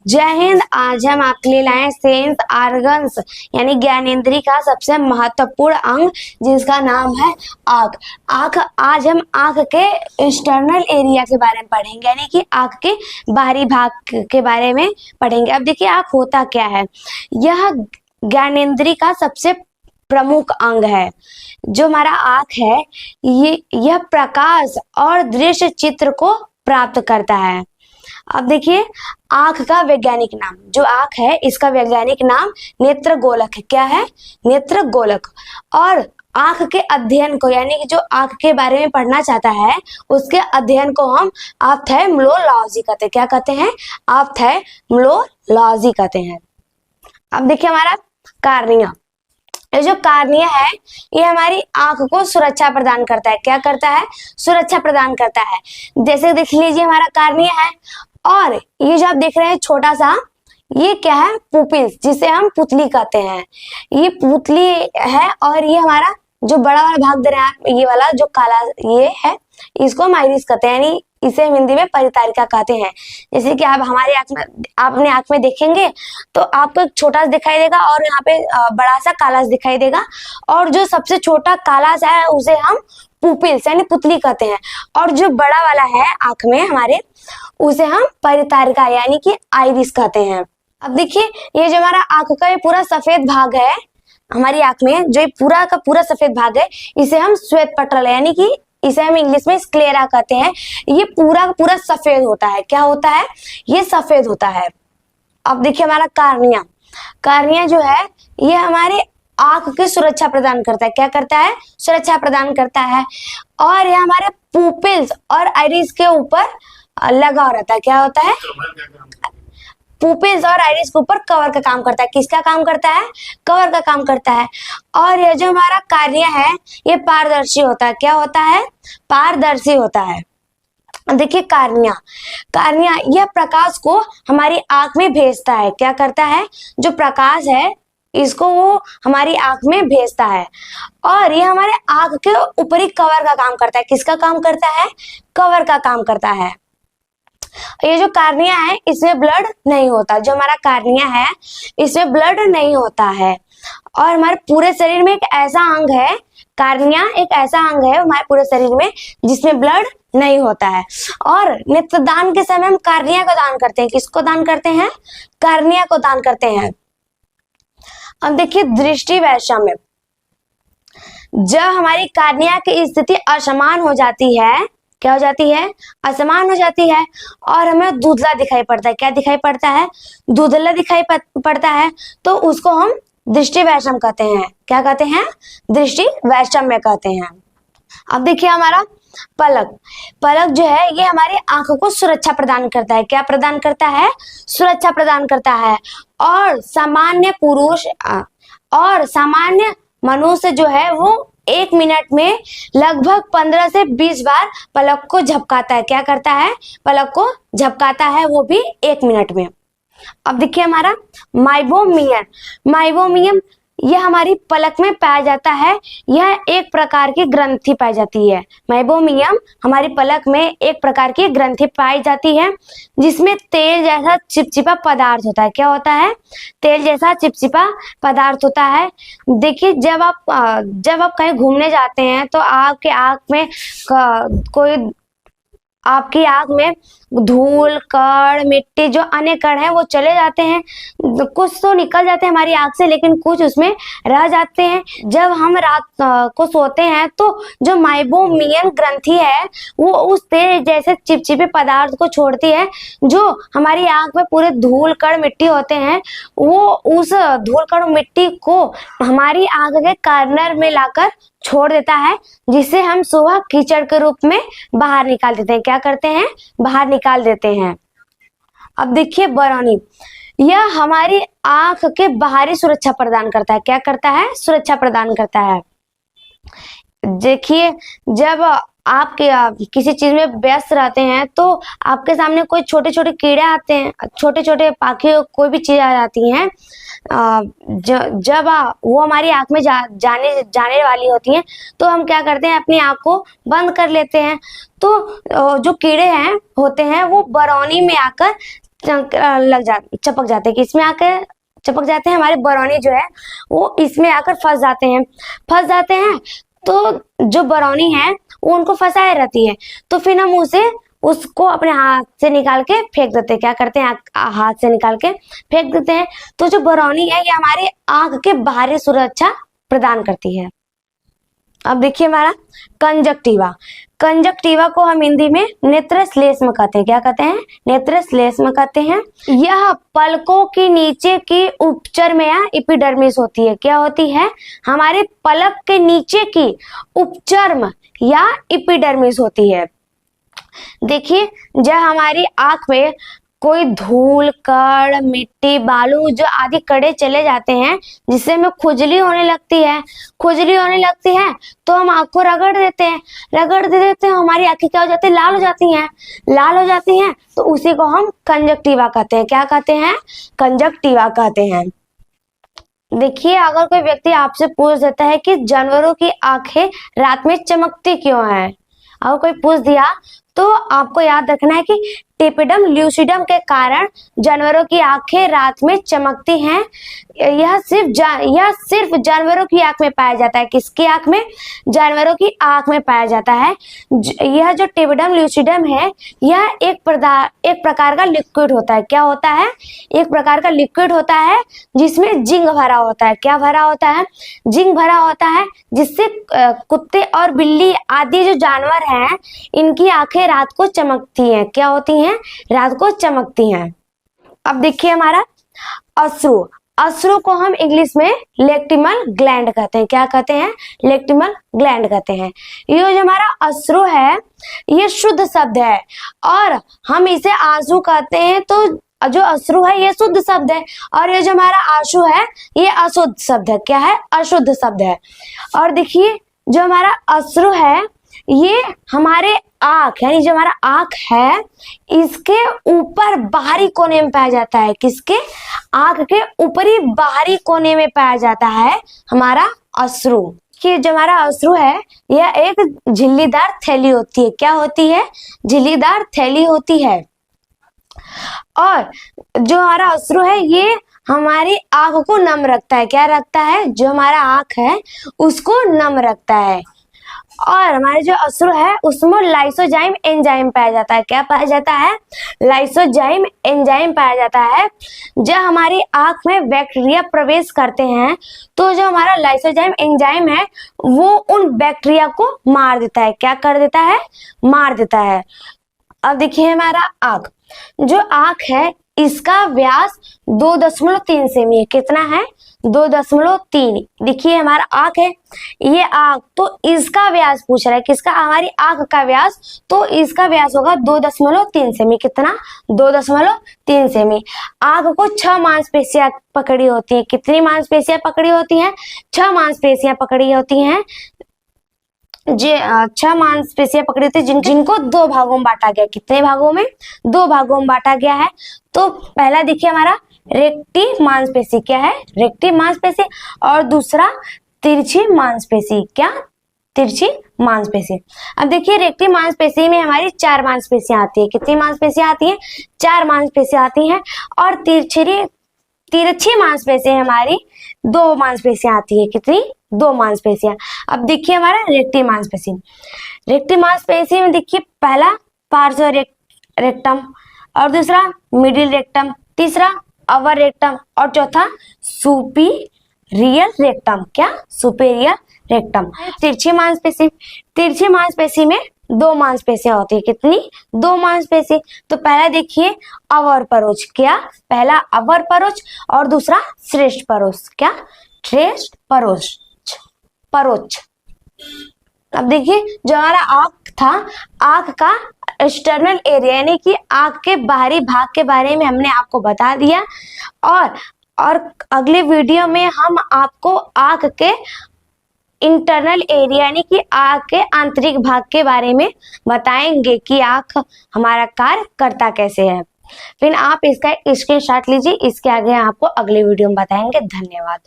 जय हिंद। आज हम आपके लिए लाए सेंस ऑर्गन्स यानी ज्ञानेंद्रिय का सबसे महत्वपूर्ण अंग जिसका नाम है आँख। आज हम आँख के एक्सटर्नल एरिया के बारे में पढ़ेंगे यानी कि आँख के बाहरी भाग के बारे में पढ़ेंगे। अब देखिए आँख होता क्या है। यह ज्ञानेंद्रिय का सबसे प्रमुख अंग है। जो हमारा आँख है यह प्रकाश और दृश्य चित्र को प्राप्त करता है। अब देखिए आँख का वैज्ञानिक नाम, जो आँख है इसका वैज्ञानिक नाम नेत्र गोलक है। क्या है? नेत्र गोलक। और आँख के अध्ययन को यानी कि जो आँख के बारे में पढ़ना चाहता है उसके अध्ययन को हम ऑप्थेल्मोलॉजी कहते हैं। क्या कहते हैं? ऑप्थेल्मोलॉजी कहते हैं। अब देखिए हमारा कार्निया, ये जो कार्निया है ये हमारी आंख को सुरक्षा प्रदान करता है। क्या करता है? सुरक्षा प्रदान करता है। जैसे देख लीजिए हमारा कार्निया है और ये जो आप देख रहे हैं छोटा सा, ये क्या है? पुपिल्स, जिसे हम पुतली कहते हैं। ये पुतली है और ये हमारा जो बड़ा वाला भाग दे रहे हैं आप, ये वाला जो काला ये है इसको हम आइरिस कहते हैं, यानी इसे हिंदी में परितारिका कहते हैं। जैसे कि आप हमारे आंख में, आप अपने आंख में देखेंगे तो आपको एक छोटा सा दिखाई देगा और यहाँ पे बड़ा सा काला सा दिखाई देगा, और जो सबसे छोटा काला सा है उसे हम पुपिल्स यानी पुतली कहते हैं, और जो बड़ा वाला है आंख में हमारे उसे हम परितारिका यानी कि आइरिस कहते हैं। अब देखिए ये जो हमारा आंख का ये पूरा सफेद भाग है, हमारी आंख में जो पूरा का पूरा सफेद भाग है इसे हम श्वेत पटल यानी कि इसे हम इंग्लिश में स्क्लेरा कहते हैं। ये पूरा का पूरा सफेद होता है। क्या होता है? ये सफेद होता है। अब देखिए हमारा कार्निया, कार्निया जो है ये हमारे आंख की सुरक्षा प्रदान करता है। क्या करता है? सुरक्षा प्रदान करता है। और यह हमारे पुपिल्स और आइरिस के ऊपर लगा रहता है। क्या होता है? पुपिल्स और आइरिस के ऊपर कवर का काम करता है। किसका काम करता है? कवर का काम करता है। और ये जो हमारा कार्निया है ये पारदर्शी होता है। क्या होता है? पारदर्शी होता है। देखिए कार्निया, कार्निया यह प्रकाश को हमारी आंख में भेजता है। क्या करता है? जो प्रकाश है इसको वो हमारी आंख में भेजता है, और ये हमारे आंख के ऊपरी कवर का काम करता है। किसका काम करता है? कवर का काम करता है। ये जो कार्निया है इसमें ब्लड नहीं होता। जो हमारा कार्निया है इसमें ब्लड नहीं होता है। और हमारे पूरे शरीर में एक ऐसा अंग है, कार्निया एक ऐसा अंग है हमारे पूरे शरीर में जिसमें ब्लड नहीं होता है। और नेत्रदान के समय हम कार्निया को दान करते हैं। किसको दान करते हैं? कार्निया को दान करते हैं। अब देखिए दृष्टि वैषम्य, जब हमारी कार्निया की स्थिति असमान हो जाती है, क्या हो जाती है? असमान हो जाती है, और हमें धुंधला दिखाई पड़ता है। क्या दिखाई पड़ता है? धुंधला दिखाई पड़ता है, तो उसको हम दृष्टि वैषम्य कहते हैं। क्या कहते हैं? दृष्टि वैषम्य कहते हैं। अब देखिए हमारा पलक, पलक जो है ये हमारी आंखों को सुरक्षा प्रदान करता है। क्या प्रदान करता है? सुरक्षा प्रदान करता है। और सामान्य पुरुष और सामान्य मनुष्य जो है वो 1 मिनट में लगभग 15 से 20 बार पलक को झपकाता है। क्या करता है? पलक को झपकाता है, वो भी 1 मिनट में। अब देखिए हमारा माइबोमियम, माइबोमियम यह हमारी पलक में पाया जाता है। यह एक प्रकार की ग्रंथि पाई जाती है। माइबोमियम हमारी पलक में एक प्रकार की ग्रंथि पाई जाती है जिसमें तेल जैसा चिपचिपा पदार्थ होता है। क्या होता है? तेल जैसा चिपचिपा पदार्थ होता है। देखिए जब आप कहीं घूमने जाते हैं तो आपके आपकी आंख में धूल, कण, मिट्टी, जो अन्य कण हैं वो चले जाते हैं। कुछ तो निकल जाते हैं हमारी आंख से, लेकिन कुछ उसमें रह जाते हैं। जब हम रात को सोते हैं तो जो माइबोमियम ग्रंथि है वो उस तेल जैसे चिपचिपे पदार्थ को छोड़ती है। जो हमारी आंख में पूरे धूल, कण, मिट्टी होते हैं वो उस धूल, कण, मिट्टी को हमारी आंख के कॉर्नर में लाकर छोड़ देता है, जिसे हम सुबह कीचड़ के रूप में बाहर निकाल देते हैं। क्या करते हैं? बाहर निकाल देते हैं। अब देखिए बरौनी, यह हमारी आंख के बाहरी सुरक्षा प्रदान करता है। क्या करता है? सुरक्षा प्रदान करता है। देखिए जब आप किसी चीज में व्यस्त रहते हैं तो आपके सामने कोई छोटे छोटे कीड़े आते हैं, छोटे छोटे पाखी, कोई भी चीज आ जाती हैं। जब वो हमारी आंख में जाने वाली होती हैं तो हम क्या करते हैं? अपनी आंख को बंद कर लेते हैं। तो जो कीड़े होते हैं वो बरौनी में आकर चपक जाते हैं, कि इसमें आकर चपक जाते हैं, हमारे बरौनी जो है वो इसमें आकर फंस जाते हैं। तो जो बरौनी है वो उनको फंसाए रहती है, तो फिर हम उसको अपने हाथ से निकाल के फेंक देते हैं। क्या करते हैं, हाथ से निकाल के फेंक देते हैं। तो जो बरौनी है ये हमारे आंख के बाहरी सुरक्षा प्रदान करती है। अब देखिए हमारा कंजक्टिवा को हम हिंदी में नेत्र श्लेष्म कहते हैं। क्या कहते हैं, नेत्र श्लेष्म कहते हैं। यह पलकों के नीचे की उपचर्म या एपिडर्मिस होती है। क्या होती है, हमारे पलक के नीचे की उपचर्म या एपिडर्मिस होती है। देखिए जब हमारी आंख में कोई धूल, कण, मिट्टी, बालू जो आदि कड़े चले जाते हैं, जिससे हमें खुजली होने लगती है तो हम आंख को रगड़ देते हैं, हमारी आंखें क्या हो जाती है, लाल हो जाती हैं। तो उसी को हम कंजक्टिवा कहते हैं। क्या कहते हैं, कंजक्टिवा कहते हैं। देखिए अगर कोई व्यक्ति आपसे पूछ देता है कि जानवरों की आंखें रात में चमकती क्यों है, अगर कोई पूछ दिया तो आपको याद रखना है कि टेपिडम ल्यूसिडम के कारण जानवरों की आंखें रात में चमकती हैं। यह सिर्फ जानवरों की आंख में पाया जाता है। किसकी आंख में, जानवरों की आंख में पाया जाता है। यह जो टेपिडम ल्यूसिडम है यह एक प्रकार का लिक्विड होता है। क्या होता है, एक प्रकार का लिक्विड होता है जिसमें जिंक भरा होता है। क्या भरा होता है, जिंक भरा होता है, जिससे कुत्ते और बिल्ली आदि जो जानवर हैं इनकी आंखें रात को चमकती हैं। क्या होती हैं, रात को चमकती हैं। अब देखिए हमारा अश्रु को हम इंग्लिश में लेक्टिमल ग्लैंड कहते हैं। क्या कहते हैं, लेक्टिमल ग्लैंड कहते हैं। ये जो हमारा अश्रु है ये शुद्ध शब्द है और हम इसे आंसू कहते हैं। तो जो अश्रु है ये शुद्ध शब्द है और ये जो हमारा आंसू है ये अशुद्ध शब्द है। क्या है, अशुद्ध शब्द है। और देखिए जो हमारा अश्रु है ये हमारे आंख, यानी जो हमारा आंख है इसके ऊपर बाहरी कोने में पाया जाता है। किसके, आंख के ऊपरी बाहरी कोने में पाया जाता है हमारा अश्रु। कि जो हमारा अश्रु है यह एक झिल्लीदार थैली होती है। क्या होती है, झिल्लीदार थैली होती है। और जो हमारा अश्रु है ये हमारी आंख को नम रखता है। क्या रखता है, जो हमारा आंख है उसको नम रखता है। और हमारे जो अश्रु है उसमें लाइसोजाइम एंजाइम पाया जाता है। क्या पाया जाता है, लाइसोजाइम एंजाइम पाया जाता है। जब हमारी आंख में बैक्टीरिया प्रवेश करते हैं तो जो हमारा लाइसोजाइम एंजाइम है वो उन बैक्टीरिया को मार देता है। क्या कर देता है, मार देता है। अब देखिए हमारा आंख, जो आंख है इसका व्यास 2.3 सेमी है। कितना है, 2.3। देखिए हमारा आंख है, ये आंख, तो इसका व्यास पूछ रहा है। किसका, हमारी आंख का व्यास, तो इसका व्यास होगा 2.3 सेमी। कितना, 2.3 सेमी। आंख को 6 मांसपेशियां पकड़ी होती है। कितनी मांसपेशियां पकड़ी होती हैं, 6 मांसपेशियां पकड़ी होती हैं। 6 मांसपेशियां पकड़ी होती है जिनको 2 भागों में बांटा गया। कितने भागों में, 2 भागों में बांटा गया है। तो पहला देखिए हमारा रेक्टी मांसपेशी। क्या है, रेक्टी मांसपेशी। और दूसरा तिरछी मांसपेशी। क्या, तिरछी मांसपेशी। अब देखिए रेक्टी मांसपेशी में हमारी 4 मांसपेशियां आती है। कितनी मांसपेशियां आती हैं, 4 मांसपेशियां आती हैं। और तिरछी मांसपेशी हमारी 2 मांसपेशियां आती है। कितनी, 2 मांसपेशियां। अब देखिए हमारा रेक्टी मांसपेशी। रेक्टी मांसपेशी में देखिए पहला पार्श्व रेक्टम और दूसरा मिडिल रेक्टम, तीसरा अवर रेक्टम और चौथा सुपीरियर रेक्टम। क्या, सुपीरियर रेक्टम। तिरछी मांसपेशी में 2 मांसपेशियां होती है। कितनी, 2 मांसपेशी। तो पहला देखिए अवर परोक्ष। क्या, पहला अवर परोक्ष और दूसरा श्रेष्ठ परोक्ष। क्या, श्रेष्ठ परोक्ष। अब देखिए जो हमारा आंख था, आंख का एक्सटर्नल एरिया यानी कि आंख के बाहरी भाग के बारे में हमने आपको बता दिया। और अगले वीडियो में हम आपको आंख के इंटरनल एरिया यानी कि आंख के आंतरिक भाग के बारे में बताएंगे कि आंख हमारा कार्य करता कैसे है। फिर आप इसका स्क्रीनशॉट लीजिए, इसके आगे आपको अगले वीडियो में बताएंगे। धन्यवाद।